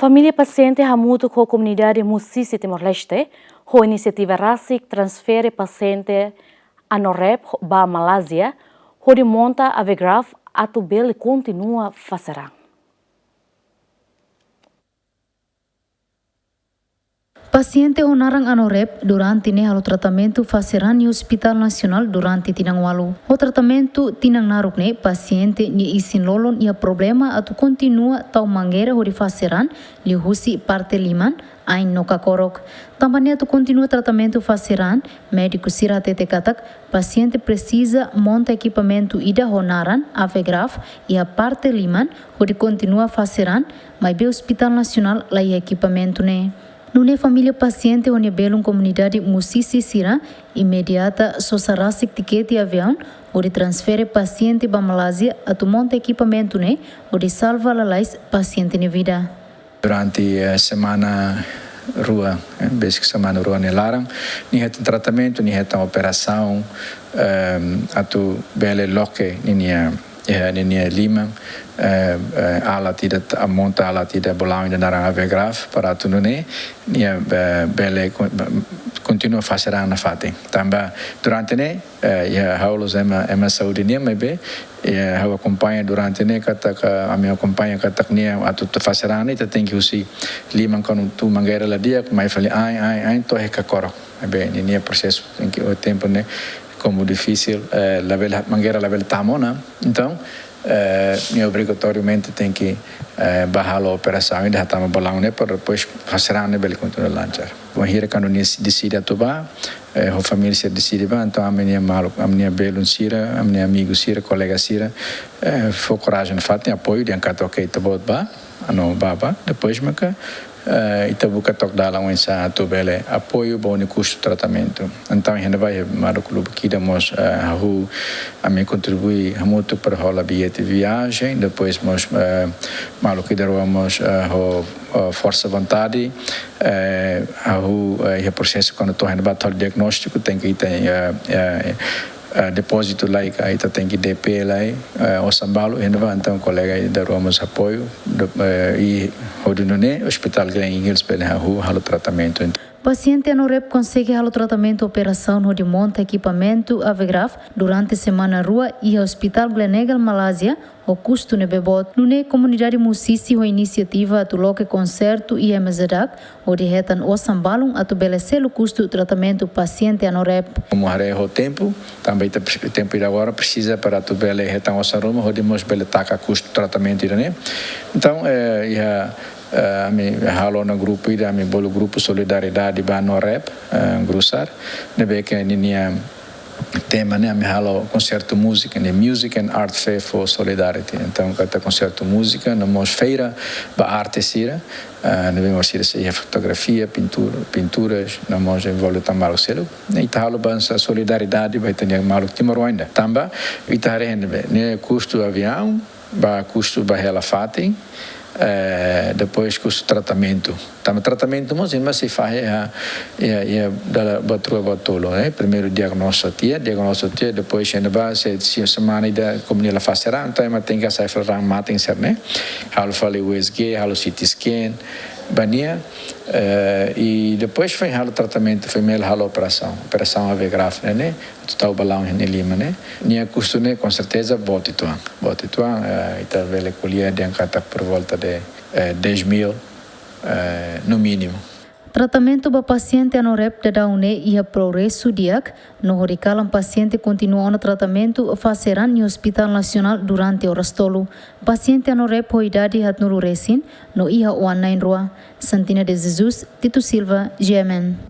Família paciente hamuto com a comunidade Musisi Timor-Leste, a iniciativa RASIC transfere paciente a Norep ba Malásia, onde monta a Vegraf atubel continua facerá. Paciente onarang anorep durante o tratamento facerá no Hospital Nacional durante tinang walu. O tratamento tinang narukne paciente ni isin lolon ia problema atu continua tau mangueira hori faceran li husi parte liman ain no kakorok. Também atu continua tratamento faceran médico sira tete katak paciente precisa monta equipamento ida honaran avegraf e a parte liman hori continua faceran mas be Hospital Nacional lá equipamento ne. Nune família paciente onde belum comunidade Musisi Sira imediata sosarasik ticket e avião onde transfere paciente para Malásia a monta equipamento né onde salva lalais paciente na vida. Durante a semana rua, basic semana rua nelarang, ni het tratamento, ni het operação, atu bele loke ni Lima, ala tida monta ala tida bolau ainda narang avegraf para tu nune ni bele continua facerá na fate. Também durante ne haulos ema saúde ni mebe hau acompanha durante ne kata a minha acompanha kata ni atu facerá ne tem que usi Lima quando tu mangueira la dia mai fali ai to heka korok mebe ni processo em que o tempo ne como difícil la mangueira la tamona então obrigatoriamente tem que barrar a operação e deixar a balão né para depois fazer a nível continuar lançar. O hira quando decide atuar, a família se decide vai então a minha belo sira, a minha amigo sira, colega sira, foi coragem de fato, apoio de encarar ok, tá bom ba, não baba, depois me que itabu katok dalam wensa atubele apoio bom custo tratamento. Então ainda vai para o clube que damos a me contribui muito para a bilhete de viagem, depois nós malo que derramos a força vontade, o processo quando estou ainda batalha diagnóstico tem que ter depósito lá e tem que DP lá o sambalo então colega daremos apoio e o hospital Glen Hills pela o tratamento. Paciente anorep consegue o tratamento operação no de monta equipamento avegraf durante semana rua e Hospital Glenegal Malásia o custo ne bebot. Nune comunidade Musisi o iniciativa atu loke concerto e MZDAC o de retan o sambalung atu belecel o custo do tratamento paciente anorep. Como o tempo, também o tempo de agora precisa para tu bele retan o saruma o de mos bele taca custo do tratamento né. Então me halo no grupo ida me bolo grupo solidariedade ba no rep grusar nebe que ninia tema né me halo concerto música né music and art fair for solidarity então kata concerto música na mos feira ba arte sira nebe mos sira fotografia pinturas na mos envolve também o selo né italo ba solidariedade vai ter malu Timor ainda tamba itare né custo avião ba custo ba ela fatem depois custo tratamento tratamento mas se faz da batrua batolo né primeiro diagnóstico depois ainda vai se semana da como ela faz será então mas tem que sair para matar ser né halo fale USG halo CT scan bania e depois foi halo tratamento foi mel halo operação avegraf né total balão em Lima né nia custo né com certeza botituan ita vele colher de encata por volta de 10.000 no mínimo. Tratamento para paciente anorep da daune e a progresso diak no horikalam paciente continua no tratamento faceran no Hospital Nacional durante horas tolo. Paciente anorep ho idade hat nuru resin no iha o 9 rua. Santina de Jesus, Tito Silva, GMN.